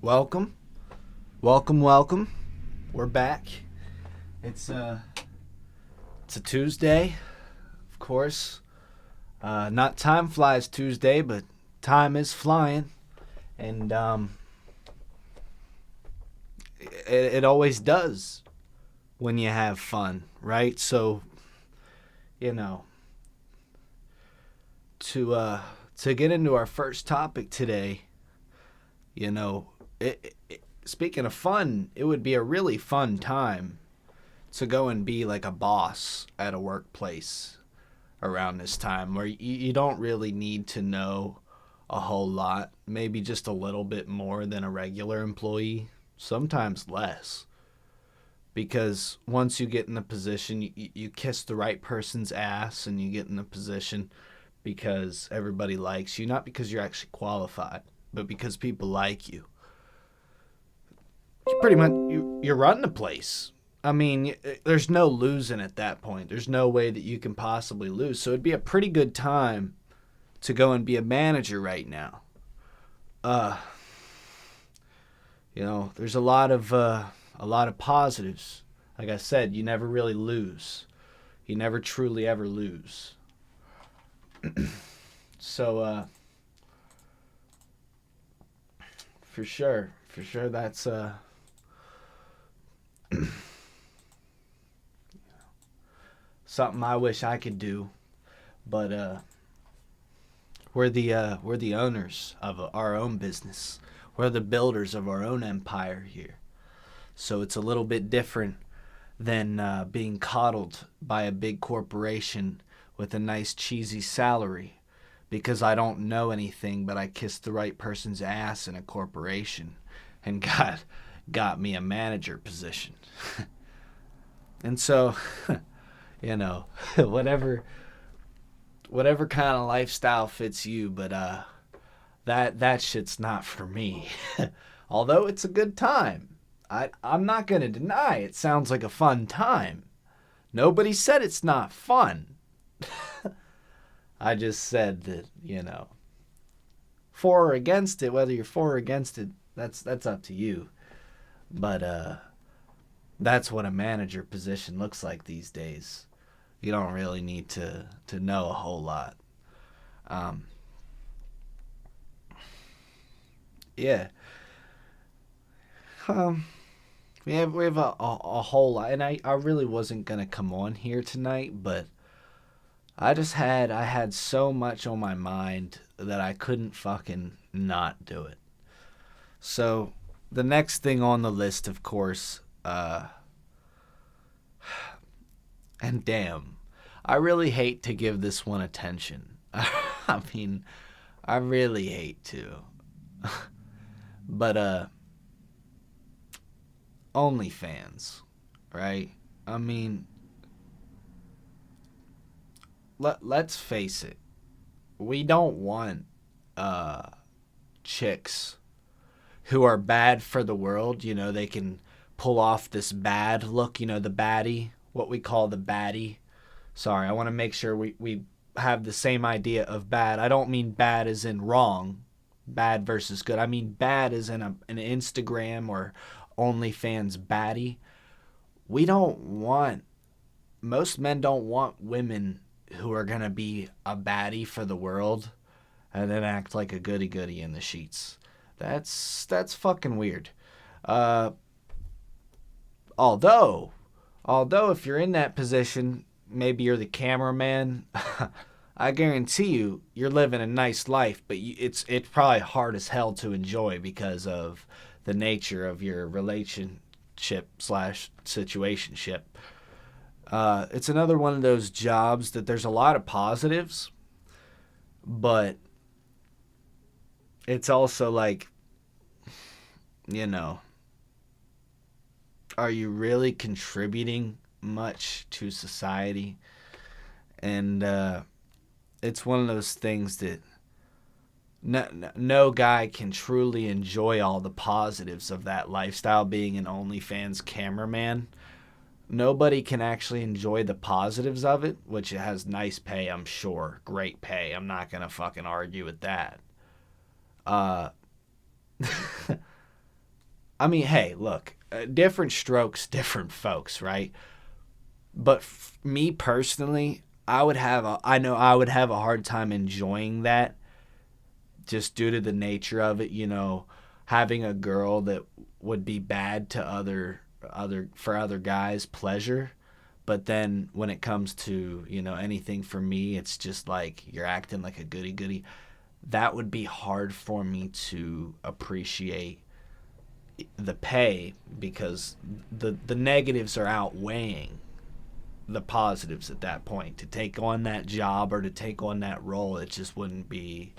Welcome. Welcome. We're back. It's a Tuesday, of course. Not Time Flies Tuesday, but time is flying. And it always does when you have fun, right? So, to get into our first topic today, speaking of fun, it would be a really fun time to go and be like a boss at a workplace around this time where you don't really need to know a whole lot, maybe just a little bit more than a regular employee, sometimes less. Because once you get in a position, you kiss the right person's ass and you get in a position because everybody likes you, not because you're actually qualified, but because people like you. You pretty much, you're running the place. I mean, there's no losing at that point. There's no way that you can possibly lose. So it'd be a pretty good time to go and be a manager right now. There's a lot of positives. Like I said, you never really lose. You never truly ever lose. So, for sure, that's something I wish I could do, but we're the owners of our own business. We're the builders of our own empire here. So it's a little bit different than being coddled by a big corporation with a nice cheesy salary because I don't know anything, but I kissed the right person's ass in a corporation and got me a manager position. And so, whatever kind of lifestyle fits you, but that shit's not for me. Although it's a good time. I'm not going to deny it sounds like a fun time. Nobody said it's not fun. I just said that, for or against it, whether you're for or against it, that's up to you. But that's what a manager position looks like these days. You don't really need to know a whole lot. Yeah. We have a whole lot, and I really wasn't gonna come on here tonight, but I had so much on my mind that I couldn't fucking not do it. So the next thing on the list, of course, and damn, I really hate to give this one attention. I mean, I really hate to. But OnlyFans, right? I mean, let's face it. We don't want chicks who are bad for the world. They can pull off this bad look, the baddie, what we call the baddie. Sorry, I want to make sure we have the same idea of bad. I don't mean bad as in wrong, bad versus good. I mean bad as in an Instagram or OnlyFans baddie. Most men don't want women who are going to be a baddie for the world and then act like a goody-goody in the sheets. That's fucking weird. Although if you're in that position, maybe you're the cameraman, I guarantee you're living a nice life, but it's probably hard as hell to enjoy because of the nature of your relationship/situationship. It's another one of those jobs that there's a lot of positives, but it's also like, are you really contributing much to society? And it's one of those things that no guy can truly enjoy all the positives of that lifestyle, being an OnlyFans cameraman. Nobody can actually enjoy the positives of it, which it has nice pay, I'm sure. Great pay. I'm not going to fucking argue with that. I mean, hey, look, different strokes, different folks, right? But me personally, I know I would have a hard time enjoying that just due to the nature of it, having a girl that would be bad to for other guys' pleasure. But then when it comes to, anything for me, it's just like you're acting like a goody goody. That would be hard for me to appreciate the pay because the negatives are outweighing the positives at that point. To take on that job or to take on that role, it just wouldn't be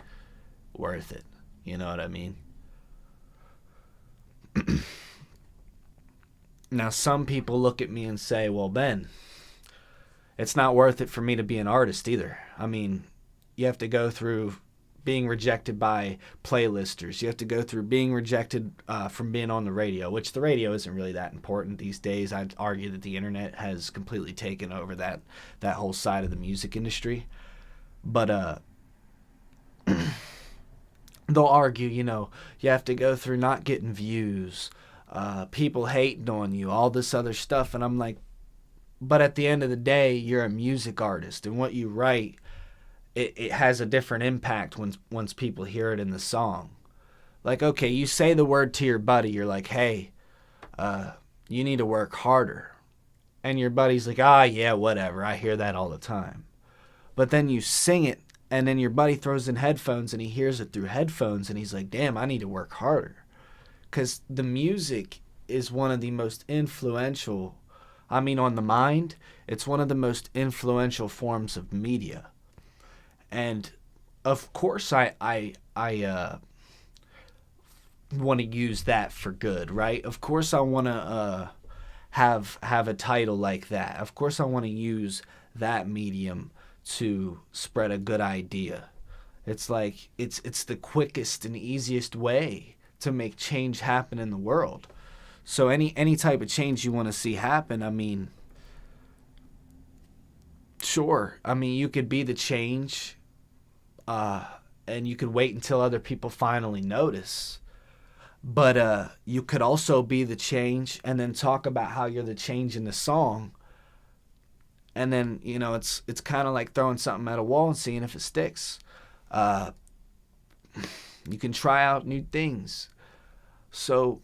worth it. You know what I mean? Now, some people look at me and say, well, Ben, it's not worth it for me to be an artist either. I mean, you have to go through being rejected by playlisters. You have to go through being rejected from being on the radio, which the radio isn't really that important these days. I'd argue that the internet has completely taken over that whole side of the music industry. But they'll argue, you have to go through not getting views, people hating on you, all this other stuff. And I'm like, but at the end of the day, you're a music artist, and what you write, it has a different impact once people hear it in the song. Like, okay, you say the word to your buddy, you're like, hey, you need to work harder. And your buddy's like, yeah, whatever, I hear that all the time. But then you sing it, and then your buddy throws in headphones, and he hears it through headphones, and he's like, damn, I need to work harder. Because the music is one of the most influential, on the mind, it's one of the most influential forms of media. And of course I want to use that for good, right? Of course I want to have a title like that. Of course I want to use that medium to spread a good idea. It's like it's the quickest and easiest way to make change happen in the world. So any type of change you want to see happen, sure. You could be the change, and you could wait until other people finally notice. But you could also be the change and then talk about how you're the change in the song. And then, it's kind of like throwing something at a wall and seeing if it sticks. You can try out new things. So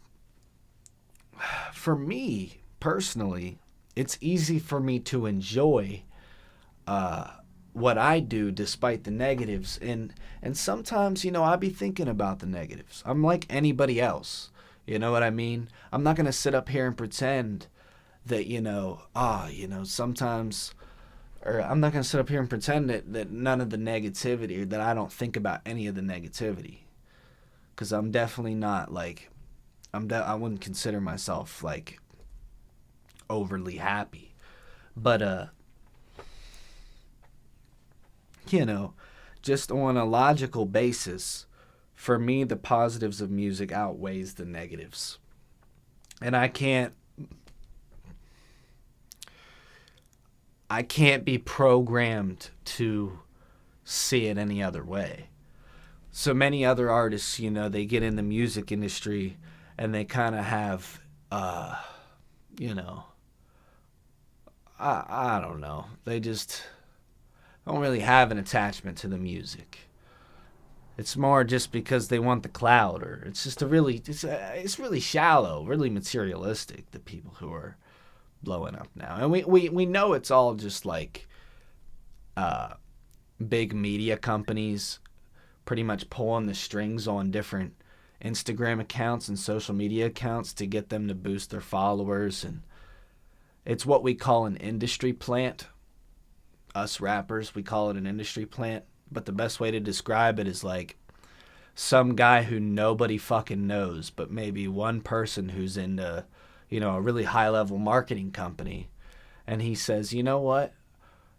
for me, personally, it's easy for me to enjoy what I do despite the negatives. And sometimes, I be thinking about the negatives. I'm like anybody else. You know what I mean? I'm not going to sit up here and pretend that, sometimes, or I'm not going to sit up here and pretend that none of the negativity, or that I don't think about any of the negativity. Because I'm definitely not like, I wouldn't consider myself like overly happy. But, just on a logical basis, for me, the positives of music outweighs the negatives. And I can't be programmed to see it any other way. So many other artists, they get in the music industry and they kind of have, I don't know. They just don't really have an attachment to the music. It's more just because they want the clout, or it's just it's really shallow, really materialistic, the people who are blowing up now. And we know it's all just like big media companies pretty much pulling the strings on different Instagram accounts and social media accounts to get them to boost their followers. And it's what we call an industry plant. Us rappers, we call it an industry plant. But the best way to describe it is like some guy who nobody fucking knows, but maybe one person who's into, a really high level marketing company. And he says, you know what?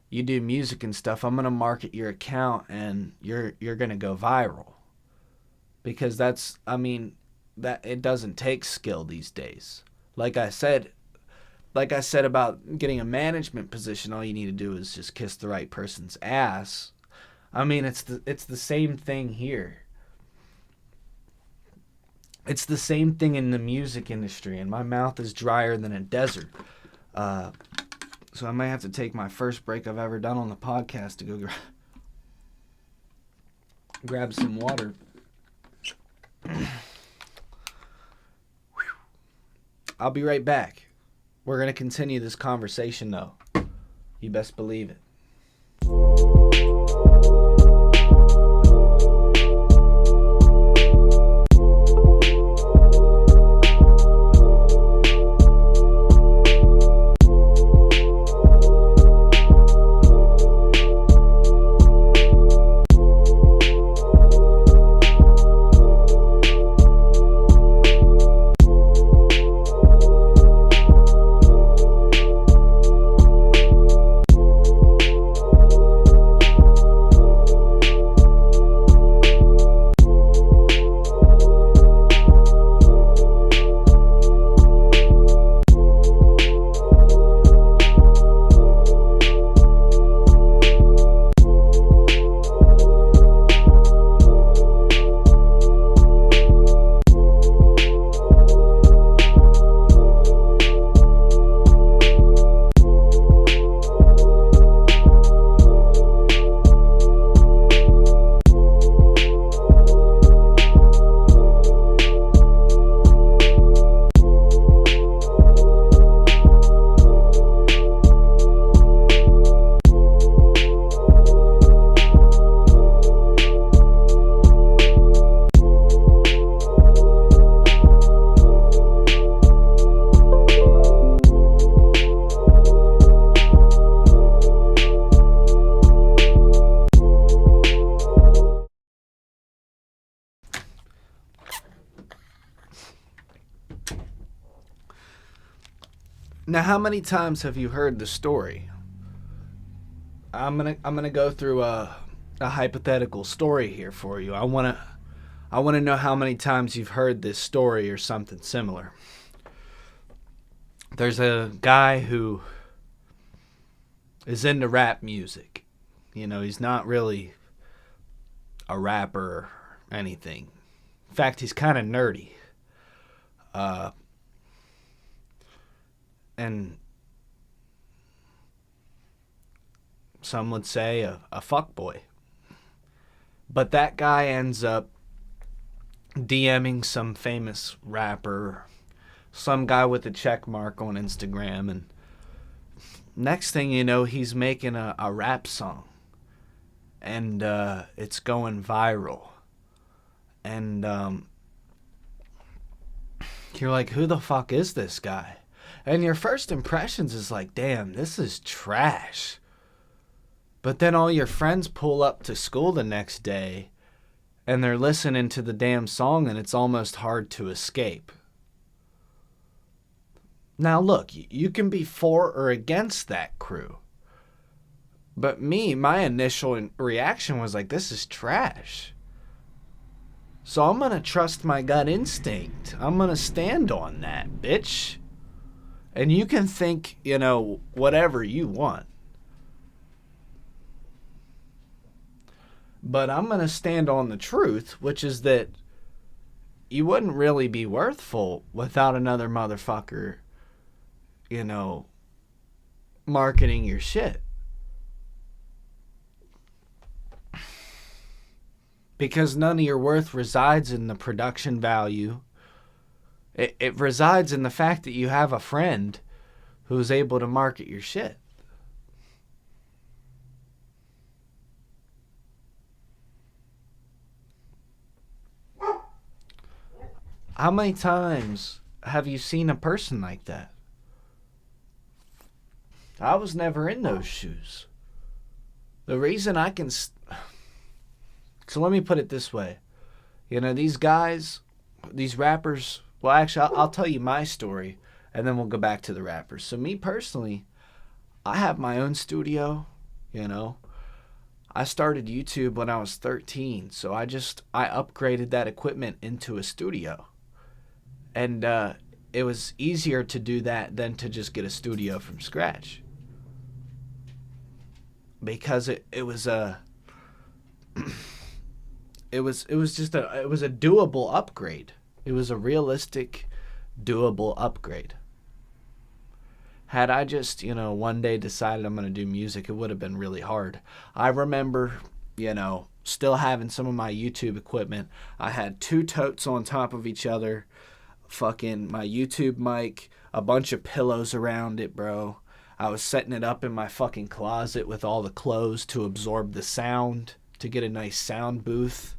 You do music and stuff. I'm going to market your account and you're going to go viral. Because that it doesn't take skill these days. Like I said about getting a management position, all you need to do is just kiss the right person's ass. It's the same thing here. It's the same thing in the music industry, and my mouth is drier than a desert. So I might have to take my first break I've ever done on the podcast to go grab some water. I'll be right back. We're going to continue this conversation, though. You best believe it. Now, how many times have you heard the story? I'm gonna go through a hypothetical story here for you. I wanna know how many times you've heard this story or something similar. There's a guy who is into rap music. You know, he's not really a rapper or anything. In fact, he's kind of nerdy. And some would say a fuckboy. But that guy ends up DMing some famous rapper, some guy with a check mark on Instagram, and next thing you know, he's making a rap song. And it's going viral. And you're like, who the fuck is this guy? And your first impressions is like, damn, this is trash. But then all your friends pull up to school the next day and they're listening to the damn song and it's almost hard to escape. Now look, you can be for or against that crew. But my initial reaction was like, this is trash. So I'm going to trust my gut instinct. I'm going to stand on that, bitch. And you can think, whatever you want. But I'm going to stand on the truth, which is that you wouldn't really be worthful without another motherfucker, marketing your shit. Because none of your worth resides in the production value. It resides in the fact that you have a friend who's able to market your shit. How many times have you seen a person like that? I was never in those shoes. The reason I can... So let me put it this way. These guys, these rappers... Well, actually, I'll tell you my story, and then we'll go back to the rappers. So me personally, I have my own studio, I started YouTube when I was 13, so I upgraded that equipment into a studio. And it was easier to do that than to just get a studio from scratch. Because it was a doable upgrade. It was a realistic, doable upgrade. Had I just, one day decided I'm going to do music, it would have been really hard. I remember, still having some of my YouTube equipment. I had 2 totes on top of each other, fucking my YouTube mic, a bunch of pillows around it, bro. I was setting it up in my fucking closet with all the clothes to absorb the sound, to get a nice sound booth.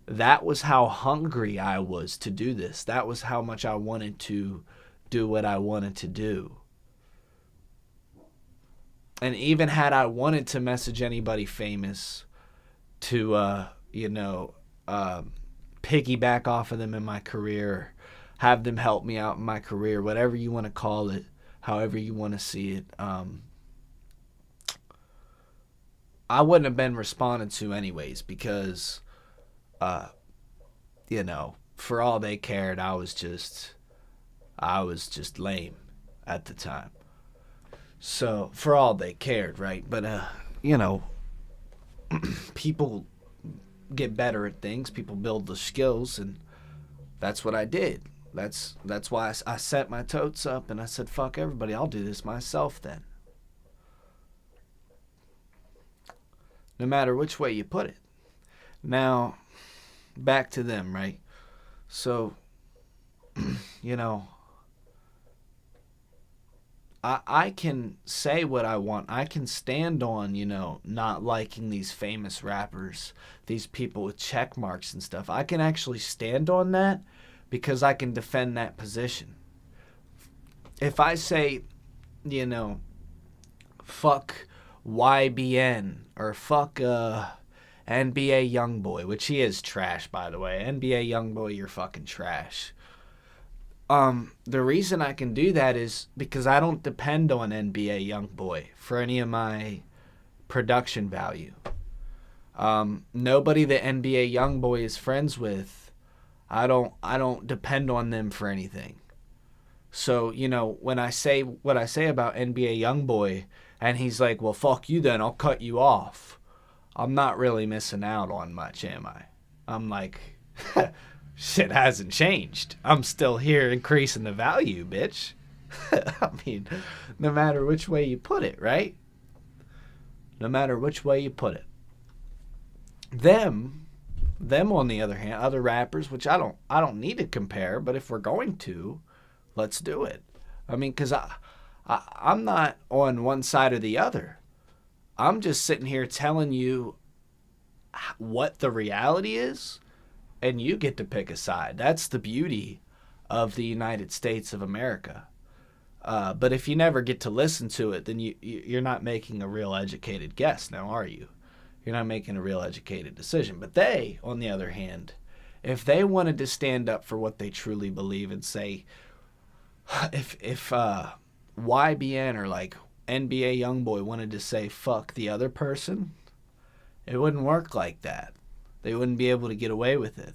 That was how hungry I was to do this. That was how much I wanted to do what I wanted to do. And even had I wanted to message anybody famous to, piggyback off of them in my career, have them help me out in my career, whatever you want to call it, however you want to see it, I wouldn't have been responded to anyways because, for all they cared, I was just lame at the time. So, for all they cared, right? But, people get better at things. People build the skills, and that's what I did. That's why I set my totes up, and I said, fuck everybody, I'll do this myself then. No matter which way you put it. Now, back to them, right? So, I can say what I want. I can stand on, not liking these famous rappers, these people with check marks and stuff. I can actually stand on that because I can defend that position. If I say, fuck YBN or fuck NBA Youngboy, which he is trash, by the way. NBA Youngboy, you're fucking trash. The reason I can do that is because I don't depend on NBA Youngboy for any of my production value. Nobody that NBA Youngboy is friends with, I don't depend on them for anything. So, when I say what I say about NBA Youngboy, and he's like, well, fuck you then, I'll cut you off. I'm not really missing out on much, am I? I'm like, shit hasn't changed. I'm still here increasing the value, bitch. I mean, no matter which way you put it, right? No matter which way you put it. Them on the other hand, other rappers, which I don't need to compare, but if we're going to, let's do it. I mean, because I'm not on one side or the other. I'm just sitting here telling you what the reality is, and you get to pick a side. That's the beauty of the United States of America. But if you never get to listen to it, then you're not making a real educated guess now, are you? You're not making a real educated decision. But they, on the other hand, if they wanted to stand up for what they truly believe and say, if YBN or like NBA Youngboy wanted to say fuck the other person, it wouldn't work like that. They wouldn't be able to get away with it.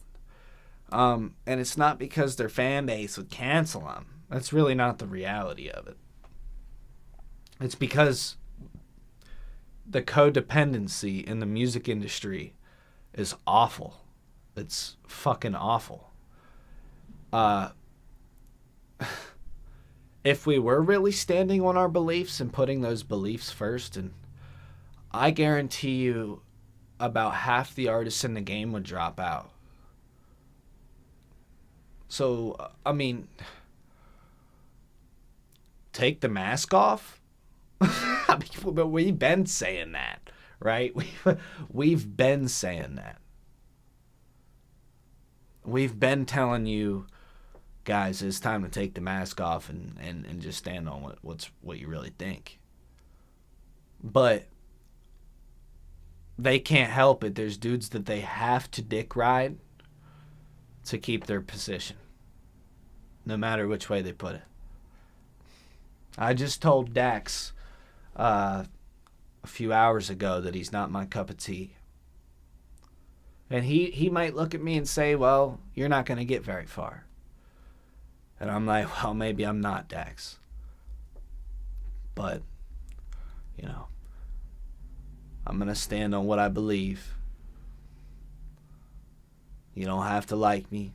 And it's not because their fan base would cancel them. That's really not the reality of it. It's because the codependency in the music industry is awful. It's fucking awful. If we were really standing on our beliefs and putting those beliefs first, and I guarantee you about half the artists in the game would drop out. So, I mean, take the mask off? But we've been saying that, right? We've been saying that. We've been telling you, guys, it's time to take the mask off and just stand on what you really think. But they can't help it. There's dudes that they have to dick ride to keep their position, no matter which way they put it. I just told Dax a few hours ago that he's not my cup of tea. And he might look at me and say, well, you're not going to get very far. And I'm like, well, maybe I'm not, Dax. But, I'm going to stand on what I believe. You don't have to like me.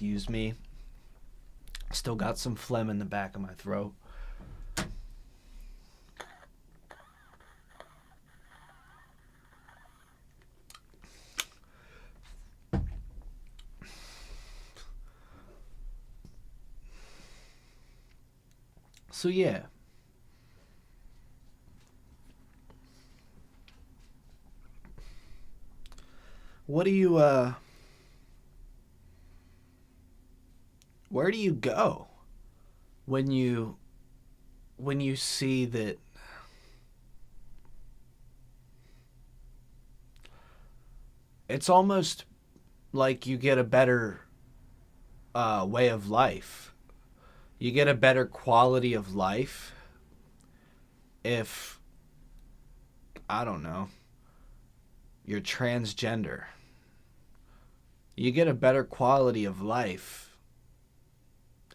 excuse me. Still got some phlegm in the back of my throat. So yeah. What do you where do you go when you see that it's almost like you get a better way of life. You get a better quality of life if, I don't know, you're transgender. You get a better quality of life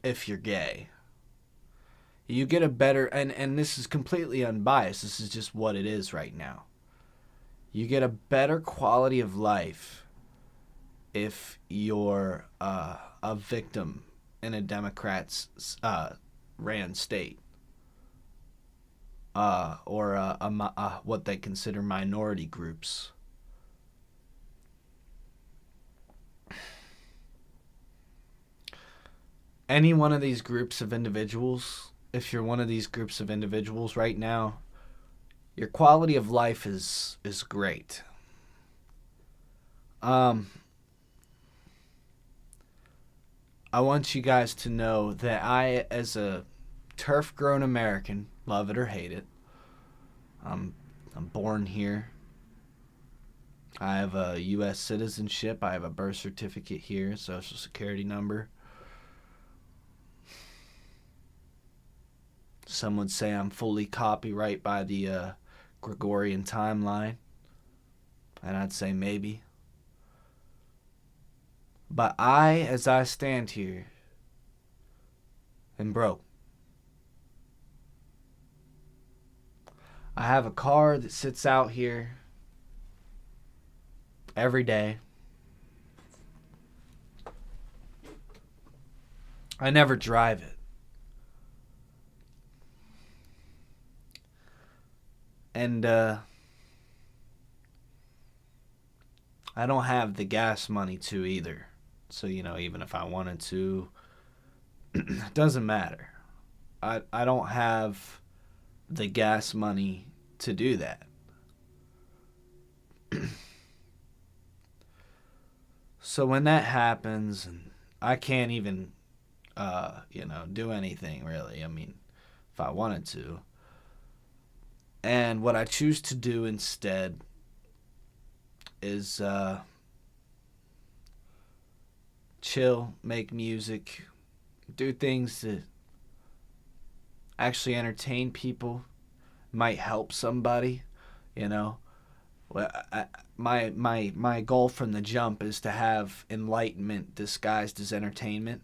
if you're gay. You get a better, and this is completely unbiased, this is just what it is right now. You get a better quality of life if you're a victim in a Democrat's ran state, or what they consider minority groups. Any one of these groups of individuals, if you're one of these groups of individuals right now, your quality of life is great. I want you guys to know that I, as a turf-grown American, love it or hate it, I'm born here. I have a U.S. citizenship. I have a birth certificate here, social security number. Some would say I'm fully copyright by the Gregorian timeline, and I'd say maybe. But I, as I stand here, am broke. I have a car that sits out here every day. I never drive it. And I don't have the gas money to either. So, even if I wanted to, it doesn't matter. I don't have the gas money to do that. So when that happens, and I can't even, do anything really. I mean, if I wanted to. And what I choose to do instead is chill, make music, do things that actually entertain people, might help somebody, Well, my goal from the jump is to have enlightenment disguised as entertainment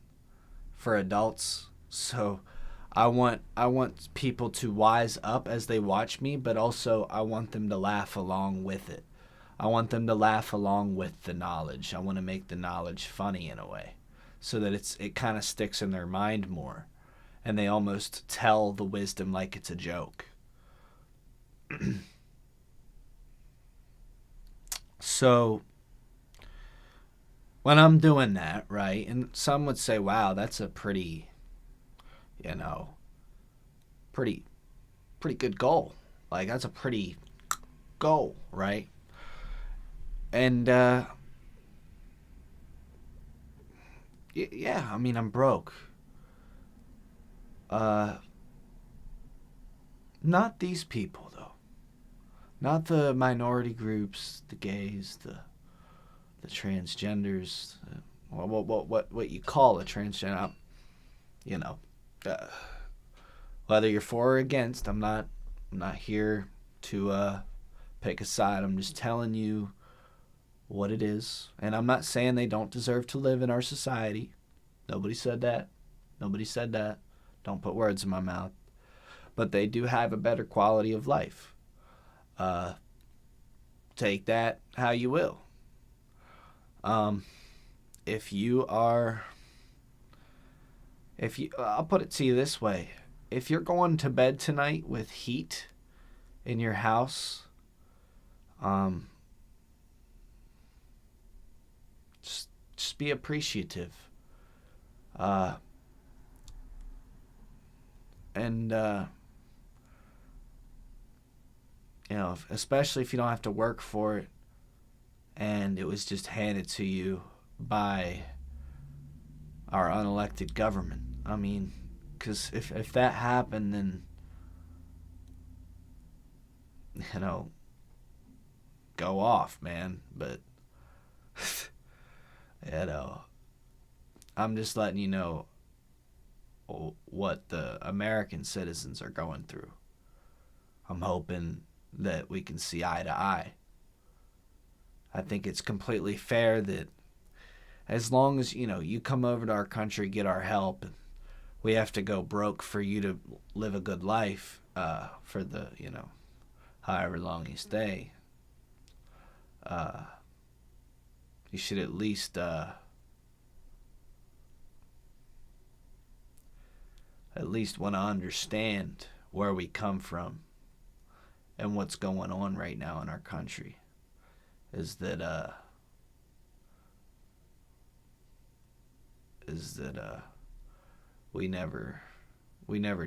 for adults. So I want people to wise up as they watch me, but also I want them to laugh along with it. I want them to laugh along with the knowledge. I want to make the knowledge funny in a way, so that it kind of sticks in their mind more, and they almost tell the wisdom like it's a joke. So when I'm doing that, right, and some would say, wow, that's a pretty good goal. Like, that's a pretty goal, right? And yeah, I mean, I'm broke. Not these people though. Not the minority groups, the gays, the transgenders, what you call a transgender. Whether you're for or against, I'm not here to pick a side. I'm just telling you what it is, and I'm not saying they don't deserve to live in our society. Nobody said that. Don't put words in my mouth. But they do have a better quality of life. Take that how you will. If you are I'll put it to you this way. If you're going to bed tonight with heat in your house, just be appreciative. And especially if you don't have to work for it and it was just handed to you by our unelected government. I mean, because if that happened, then, go off, man. But, I'm just letting you know what the American citizens are going through. I'm hoping that we can see eye to eye. I think it's completely fair that as long as, you come over to our country, get our help, and we have to go broke for you to live a good life for the, however long you stay, you should at least want to understand where we come from and what's going on right now in our country. Is that we never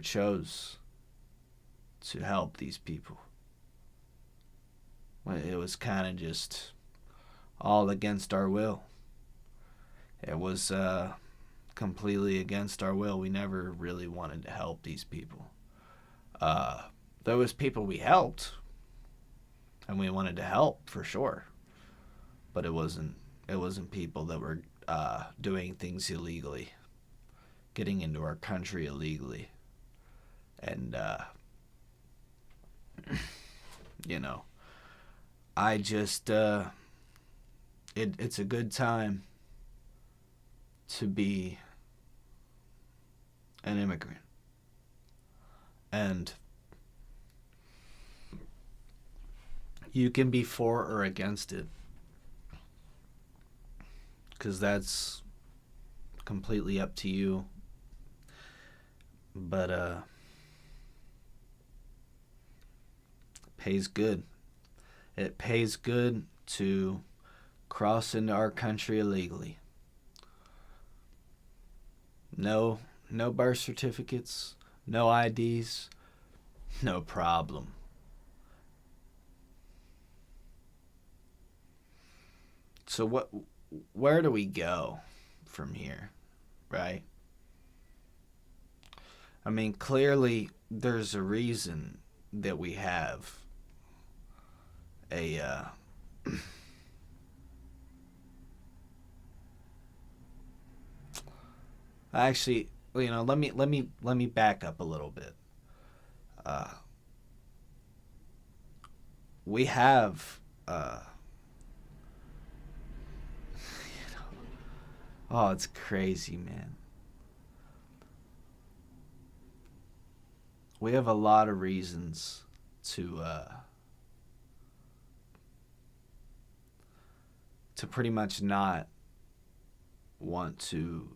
chose to help these people. It was kind of just all against our will. It was completely against our will. We never really wanted to help these people. There was people we helped, and we wanted to help for sure, but it wasn't people that were doing things illegally, getting into our country illegally, and I just it's a good time to be an immigrant. And you can be for or against it, because that's completely up to you. But it pays good. It pays good to cross into our country illegally. No birth certificates, no IDs, no problem. So where do we go from here, right? I mean, clearly there's a reason that we have a actually, let me back up a little bit. We have oh, it's crazy, man. We have a lot of reasons to pretty much not want to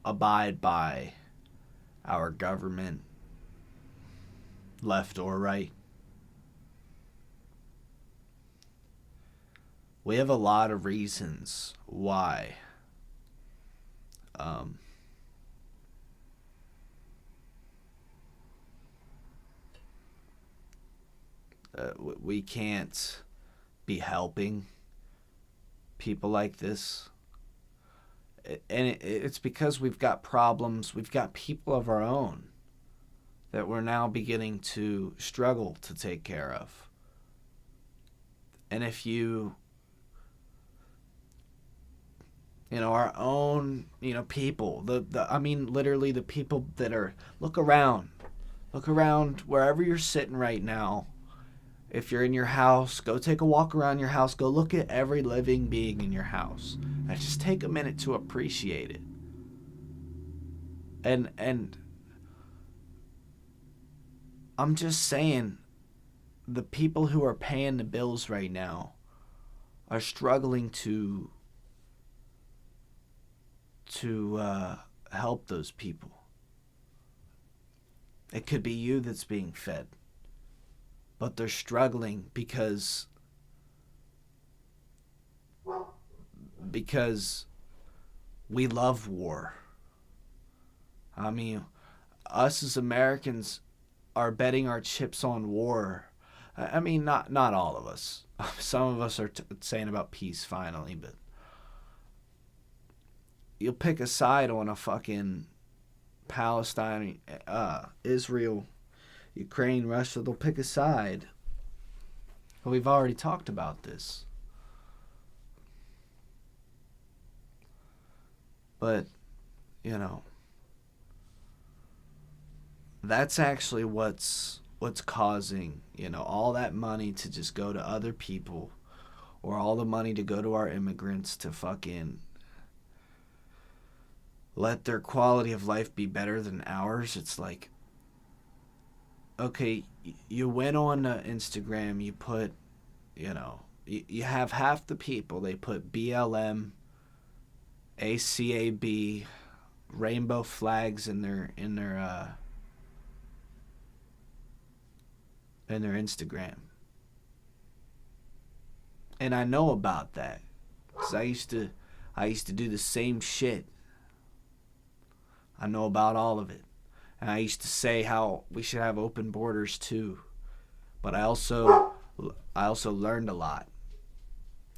abide by our government, left or right. We have a lot of reasons why we can't be helping people like this. And it's because we've got problems. We've got people of our own that we're now beginning to struggle to take care of. And if our own, people, literally the people that are, look around wherever you're sitting right now. If you're in your house, go take a walk around your house. Go look at every living being in your house. And just take a minute to appreciate it. And I'm just saying, the people who are paying the bills right now are struggling to to help those people. It could be you that's being fed, but they're struggling because we love war. I mean, us as Americans are betting our chips on war. I mean, not all of us. Some of us are saying about peace finally, but you'll pick a side on a fucking Palestine, Israel, Ukraine, Russia. They'll pick a side. We've already talked about this. But, that's actually what's causing, all that money to just go to other people, or all the money to go to our immigrants to fucking let their quality of life be better than ours. It's like, okay, you went on Instagram, you put, you have half the people, they put BLM, ACAB, rainbow flags in their Instagram. And I know about that, because I used to do the same shit. I know about all of it. And I used to say how we should have open borders too. But I also learned a lot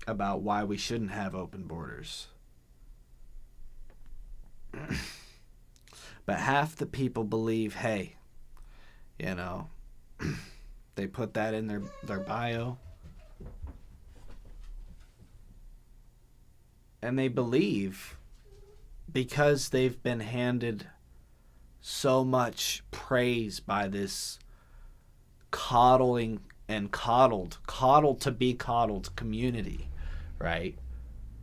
about why we shouldn't have open borders. But half the people believe, hey, they put that in their bio. And they believe, because they've been handed so much praise by this coddling and coddled to be coddled community, right?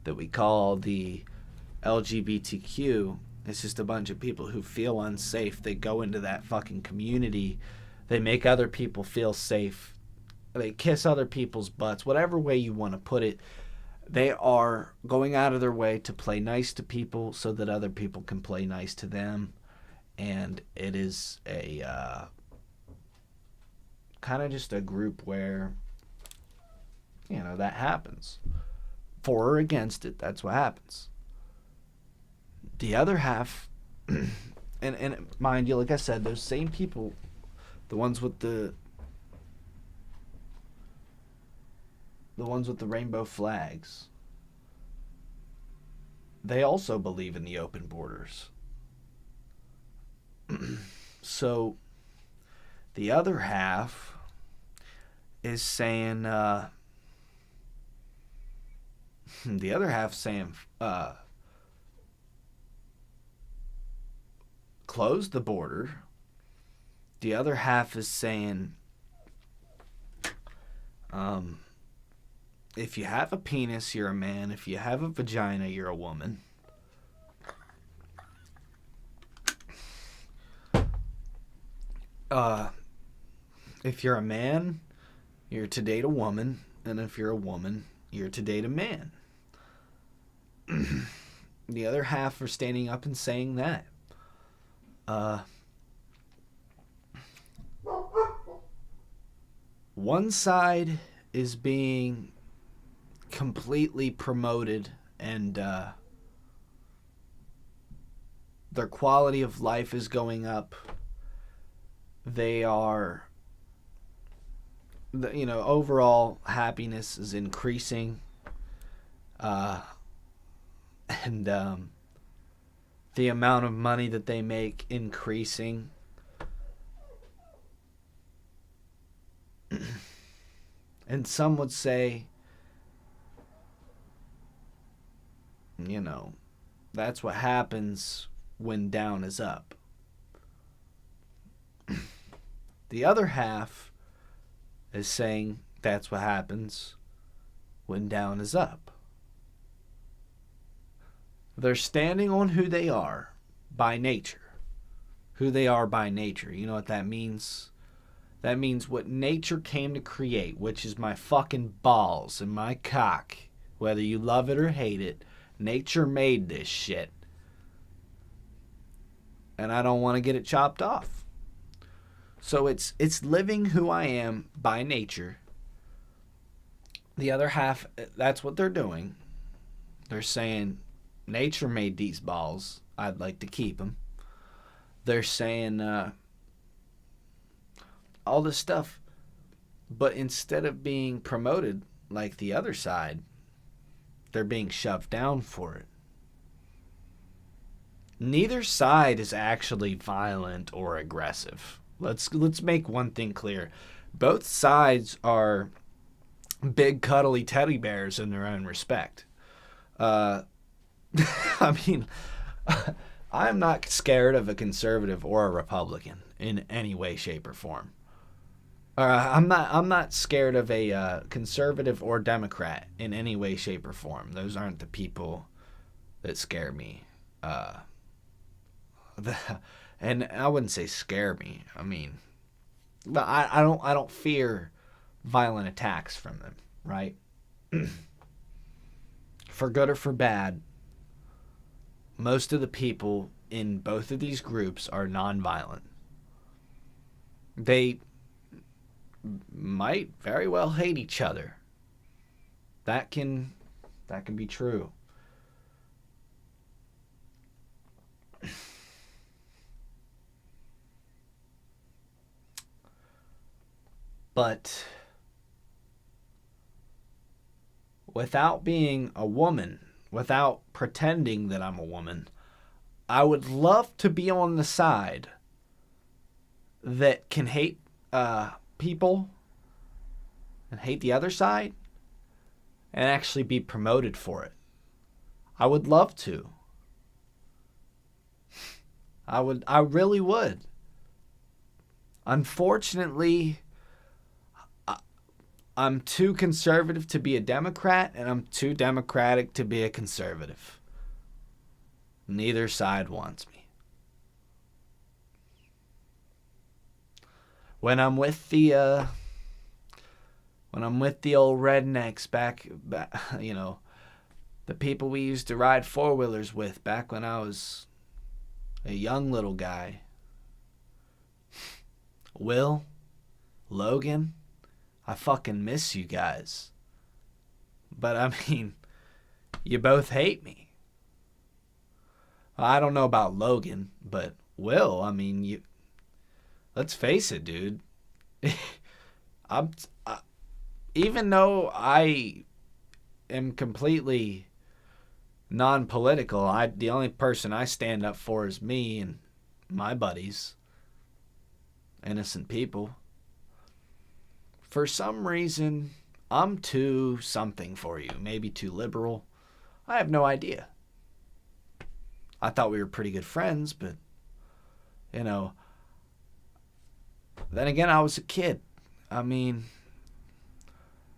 That we call the LGBTQ. It's just a bunch of people who feel unsafe. They go into that fucking community. They make other people feel safe. They kiss other people's butts. Whatever way you want to put it. They are going out of their way to play nice to people so that other people can play nice to them. And it is a kind of just a group where, that happens. For or against it, that's what happens. The other half, and mind you, like I said, those same people, the ones with the rainbow flags, they also believe in the open borders. So the other half is saying, close the border. The other half is saying, if you have a penis, you're a man. If you have a vagina, you're a woman. If you're a man, you're to date a woman. And if you're a woman, you're to date a man. The other half are standing up and saying that. One side is being completely promoted, and their quality of life is going up. They are, overall happiness is increasing, and the amount of money that they make increasing. And some would say, that's what happens when down is up. The other half is saying that's what happens when down is up. They're standing on who they are by nature. Who they are by nature. You know what that means? That means what nature came to create, which is my fucking balls and my cock. Whether you love it or hate it, nature made this shit. and I don't want to get it chopped off. So it's living who I am by nature. The other half, that's what they're doing. They're saying, nature made these balls. I'd like to keep them. They're saying all this stuff. But instead of being promoted like the other side, they're being shoved down for it. Neither side is actually violent or aggressive. Let's make one thing clear. Both sides are big cuddly teddy bears in their own respect. I mean, I'm not scared of a conservative or a Republican in any way, shape, or form. I'm not scared of a conservative or Democrat in any way, shape, or form. Those aren't the people that scare me. And I wouldn't say scare me. I mean, but I don't fear violent attacks from them, right? For good or for bad, most of the people in both of these groups are nonviolent. They might very well hate each other. That can be true. But without being a woman, without pretending that I'm a woman, I would love to be on the side that can hate people and hate the other side and actually be promoted for it. I would love to. I really would. Unfortunately, I'm too conservative to be a Democrat, and I'm too Democratic to be a conservative. Neither side wants me. When I'm with the old rednecks back, you know, the people we used to ride four-wheelers with back when I was a young little guy. Will, Logan, I fucking miss you guys. But I mean, you both hate me. I don't know about Logan, but Will, I mean, let's face it, dude. Even though I am completely non-political, the only person I stand up for is me and my buddies. Innocent people. For some reason, I'm too something for you. Maybe too liberal. I have no idea. I thought we were pretty good friends, but, you know, then again, I was a kid. I mean,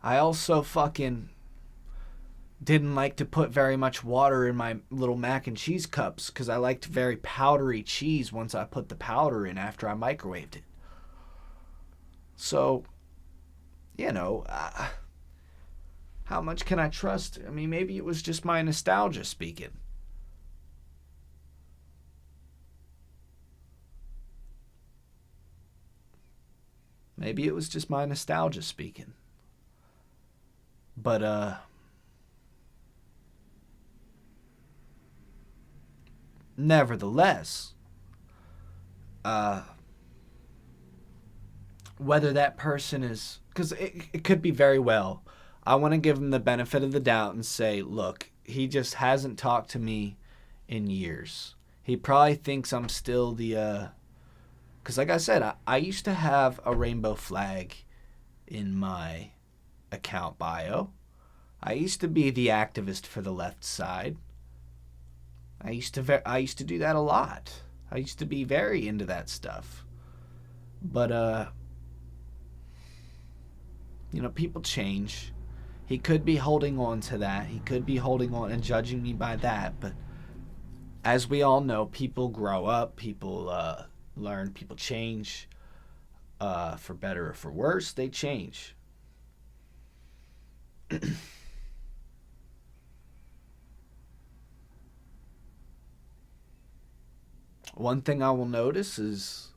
I also fucking didn't like to put very much water in my little mac and cheese cups because I liked very powdery cheese once I put the powder in after I microwaved it. So, you know, how much can I trust? I mean, maybe it was just my nostalgia speaking. Maybe it was just my nostalgia speaking. But, nevertheless, whether that person is, because it could be very well, I want to give him the benefit of the doubt and say, look, he just hasn't talked to me in years. He probably thinks I'm still the, because like I said, I used to have a rainbow flag in my account bio. I used to be the activist for the left side. I used to do that a lot. I used to be very into that stuff. But, you know, people change. He could be holding on to that. He could be holding on and judging me by that. But as we all know, people grow up, people learn, people change. For better or for worse, they change. one thing I will notice is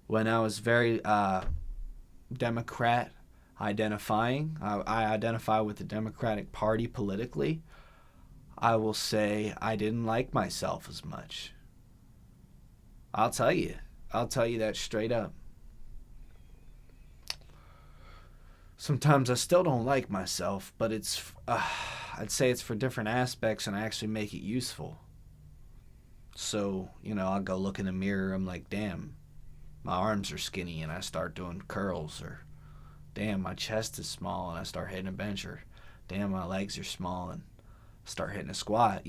when I was very Democrat identifying, I identify with the Democratic Party politically, I will say I didn't like myself as much. I'll tell you that straight up. Sometimes I still don't like myself, but I'd say it's for different aspects and I actually make it useful. So, I'll go look in the mirror, I'm like, damn, my arms are skinny, and I start doing curls, or damn, my chest is small and I start hitting a bench, or damn, my legs are small and I start hitting a squat,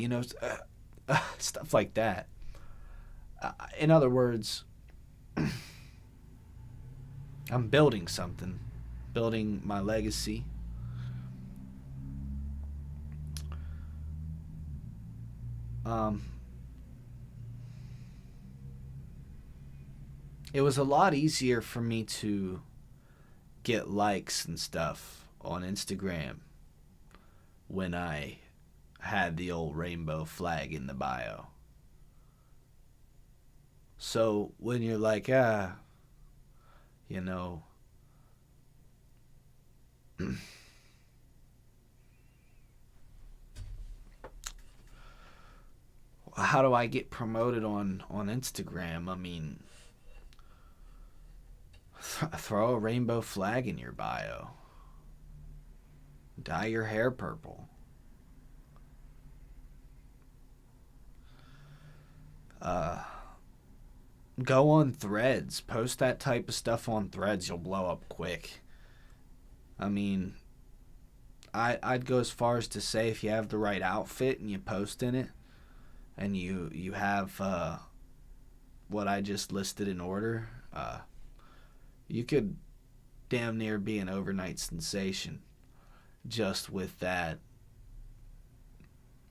stuff like that. In other words, I'm building something, building my legacy. It was a lot easier for me to get likes and stuff on Instagram when I had the old rainbow flag in the bio. So when you're like, how do I get promoted on Instagram? I mean, throw a rainbow flag in your bio. Dye your hair purple. Go on Threads. Post that type of stuff on Threads. You'll blow up quick. I mean, I'd go as far as to say if you have the right outfit and you post in it, and you have what I just listed in order, you could damn near be an overnight sensation just with that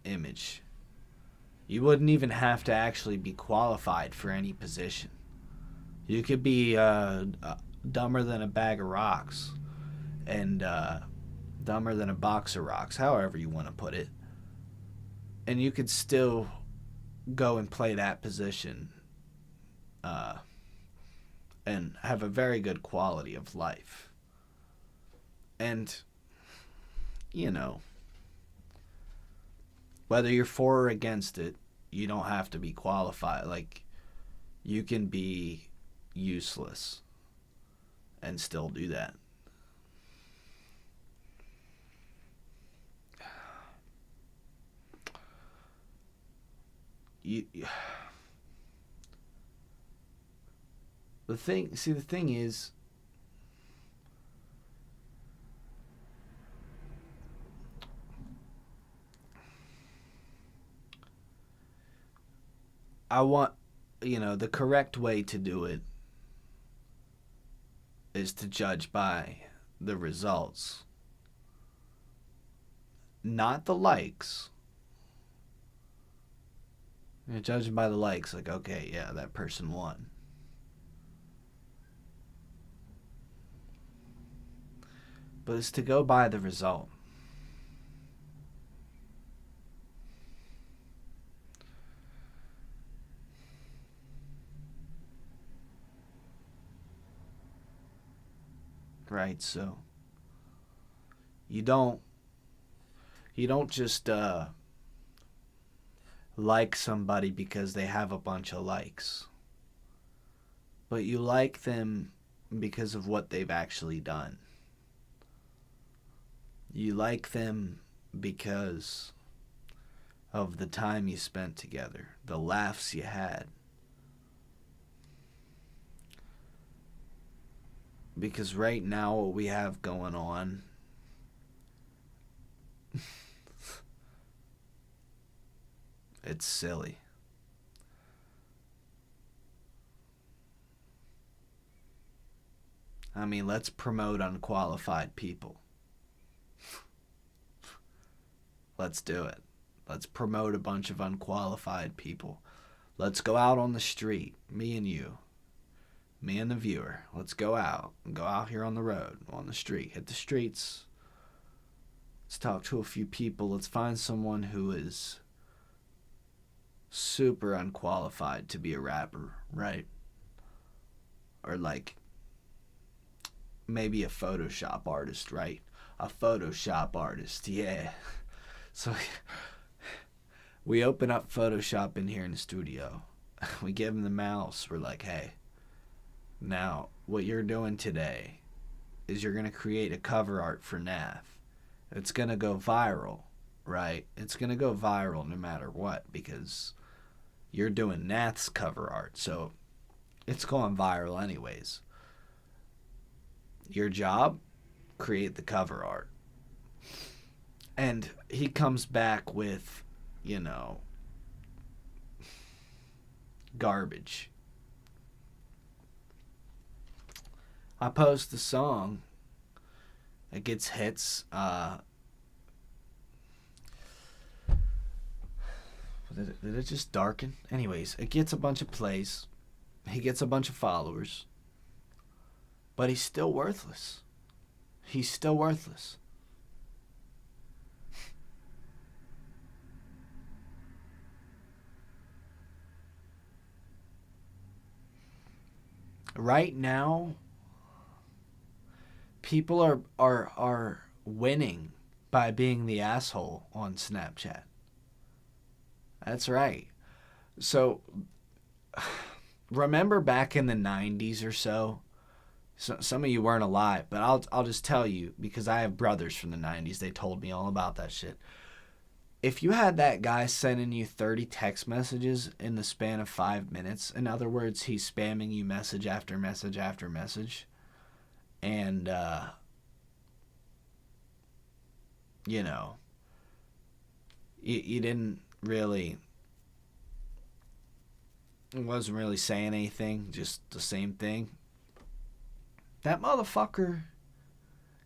image. You wouldn't even have to actually be qualified for any position. You could be dumber than a bag of rocks and dumber than a box of rocks, however you want to put it. And you could still go and play that position and have a very good quality of life. And, whether you're for or against it, you don't have to be qualified. Like, you can be useless and still do that. The thing is, I want, the correct way to do it is to judge by the results, not the likes. You're judging by the likes, like, okay, yeah, that person won. But it's to go by the result. Right, so you don't just like somebody because they have a bunch of likes, but you like them because of what they've actually done. You like them because of the time you spent together, the laughs you had. Because right now what we have going on it's silly. I mean, let's promote unqualified people. Let's do it. Let's promote a bunch of unqualified people. Let's go out on the street, me and you, me and the viewer. Let's go out here on the road, on the street, hit the streets. Let's talk to a few people. Let's find someone who is super unqualified to be a rapper, right? Or like maybe a Photoshop artist, right? A Photoshop artist, yeah. So we open up Photoshop in here in the studio. We give him the mouse. We're like, hey, now what you're doing today is you're going to create a cover art for Nav. It's going to go viral, right? It's going to go viral no matter what because you're doing Nath's cover art. So it's going viral anyways. Your job, create the cover art. And he comes back with, garbage. I post the song. It gets hits. Did it just darken? Anyways, it gets a bunch of plays. He gets a bunch of followers. But he's still worthless. He's still worthless. Right now, people are winning by being the asshole on Snapchat. That's right. So, remember back in the 90s or so? Some of you weren't alive, but I'll just tell you, because I have brothers from the 90s. They told me all about that shit. If you had that guy sending you 30 text messages in the span of 5 minutes, in other words, he's spamming you message after message after message, and, you didn't really, wasn't really saying anything, just the same thing, that motherfucker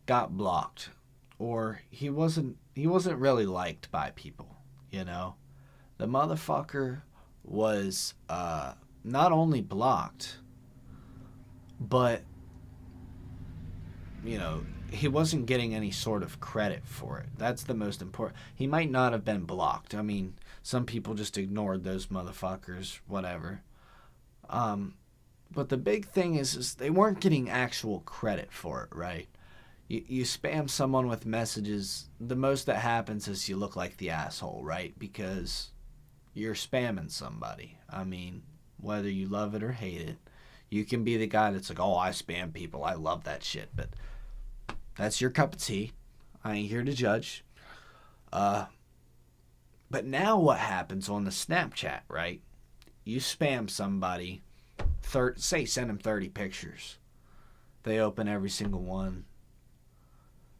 got blocked. Or he wasn't really liked by people, The motherfucker was not only blocked, but, he wasn't getting any sort of credit for it. That's the most important. He might not have been blocked. I mean, some people just ignored those motherfuckers, whatever. But the big thing is they weren't getting actual credit for it, right? You spam someone with messages, the most that happens is you look like the asshole, right? Because you're spamming somebody. I mean, whether you love it or hate it, you can be the guy that's like, oh, I spam people, I love that shit. But that's your cup of tea. I ain't here to judge. But now what happens on the Snapchat, right? You spam somebody, say send them 30 pictures. They open every single one.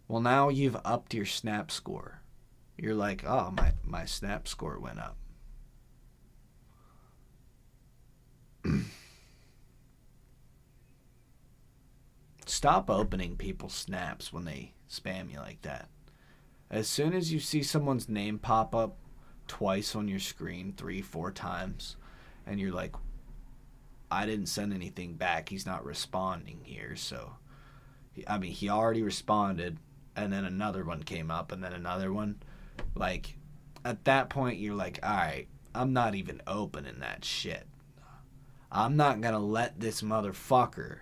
Well, now you've upped your snap score. You're like, oh, my snap score went up. Stop opening people's snaps when they spam you like that. As soon as you see someone's name pop up twice on your screen, 3-4 times, and you're like, I didn't send anything back. He's not responding here. So, he already responded. And then another one came up, and then another one. Like, at that point, you're like, all right, I'm not even opening that shit. I'm not going to let this motherfucker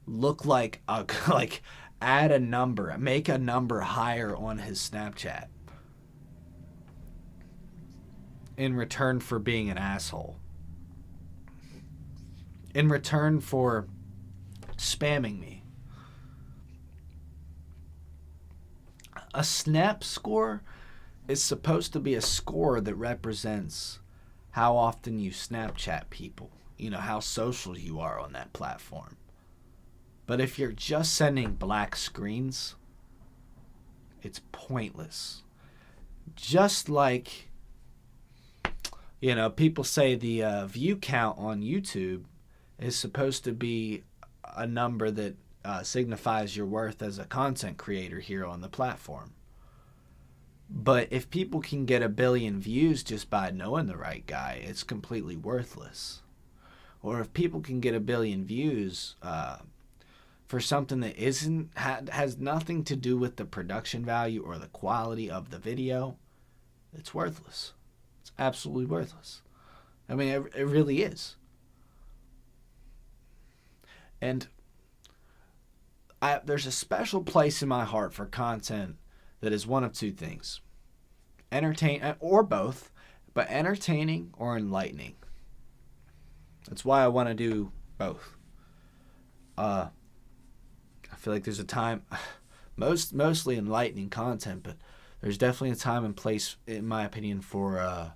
look like add a number, make a number higher on his Snapchat in return for being an asshole. In return for spamming me. A snap score is supposed to be a score that represents how often you Snapchat people, how social you are on that platform. But if you're just sending black screens, it's pointless. Just like, people say the view count on YouTube is supposed to be a number that signifies your worth as a content creator here on the platform. But if people can get 1 billion views just by knowing the right guy, it's completely worthless. Or if people can get 1 billion views for something that has nothing to do with the production value or the quality of the video, it's worthless. It's absolutely worthless. I mean, it really is. And there's a special place in my heart for content that is one of two things. Entertain, or both, but entertaining or enlightening. That's why I want to do both. I feel like there's a time, mostly enlightening content, but there's definitely a time and place, in my opinion, for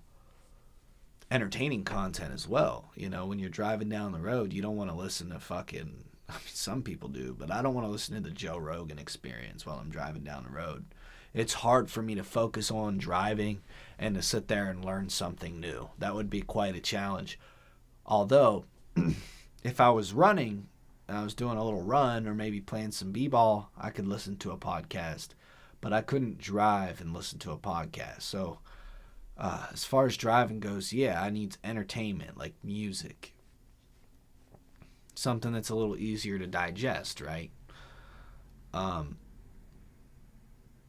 entertaining content as well. You know, when you're driving down the road, you don't want to listen to fucking, I mean, some people do, but I don't want to listen to the Joe Rogan Experience while I'm driving down the road. It's hard for me to focus on driving and to sit there and learn something new. That would be quite a challenge. Although, if I was running and I was doing a little run or maybe playing some b-ball, I could listen to a podcast. But I couldn't drive and listen to a podcast. So, as far as driving goes, yeah, I need entertainment, like music. Something that's a little easier to digest, right?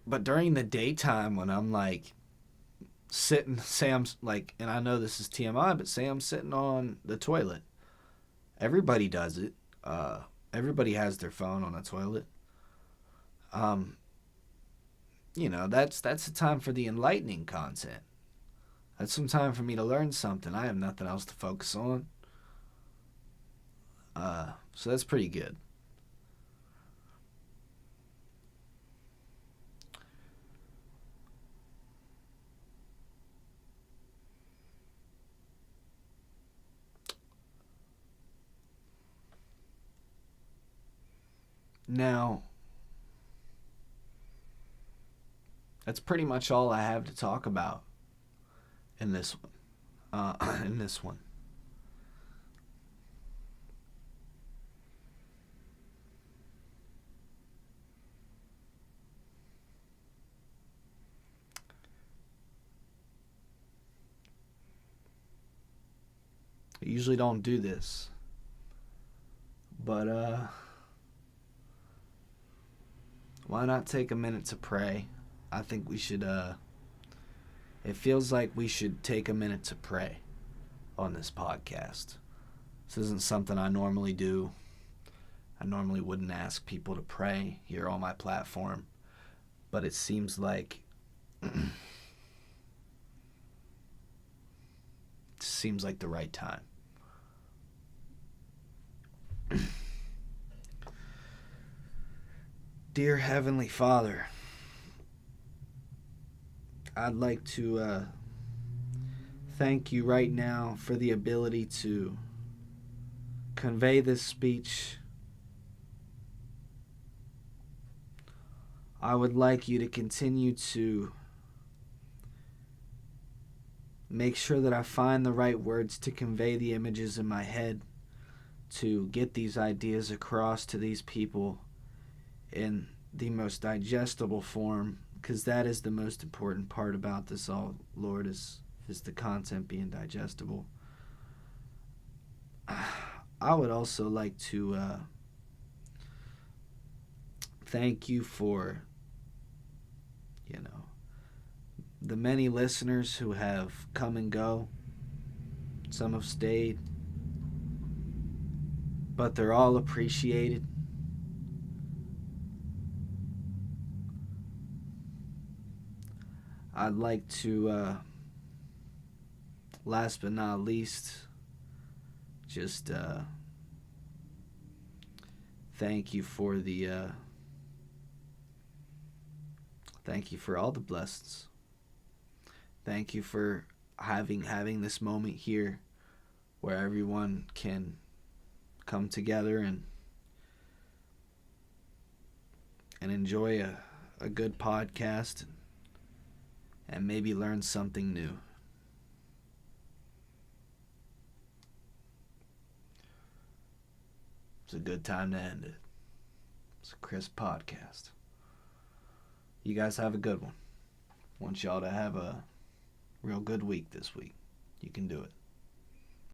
But during the daytime when I'm like sitting, say I'm like, and I know this is TMI, but say I'm sitting on the toilet. Everybody does it. Everybody has their phone on the toilet. You know, that's a time for the enlightening content. That's some time for me to learn something. I have nothing else to focus on. So that's pretty good. Now, that's pretty much all I have to talk about in this one. I usually don't do this, but why not take a minute to pray? I think we should, it feels like we should take a minute to pray on this podcast. This isn't something I normally do. I normally wouldn't ask people to pray here on my platform, but it seems like the right time. Dear Heavenly Father, I'd like to thank you right now for the ability to convey this speech. I would like you to continue to make sure that I find the right words to convey the images in my head, to get these ideas across to these people in the most digestible form, because that is the most important part about this all, Lord, is the content being digestible. I would also like to thank you for, the many listeners who have come and go. Some have stayed, but they're all appreciated. I'd like to, last but not least, just thank you for thank you for all the blessings. Thank you for having this moment here where everyone can come together and enjoy a good podcast and maybe learn something new. It's a good time to end it. It's a crisp podcast. You guys have a good one. Want y'all to have a real good week this week. You can do it.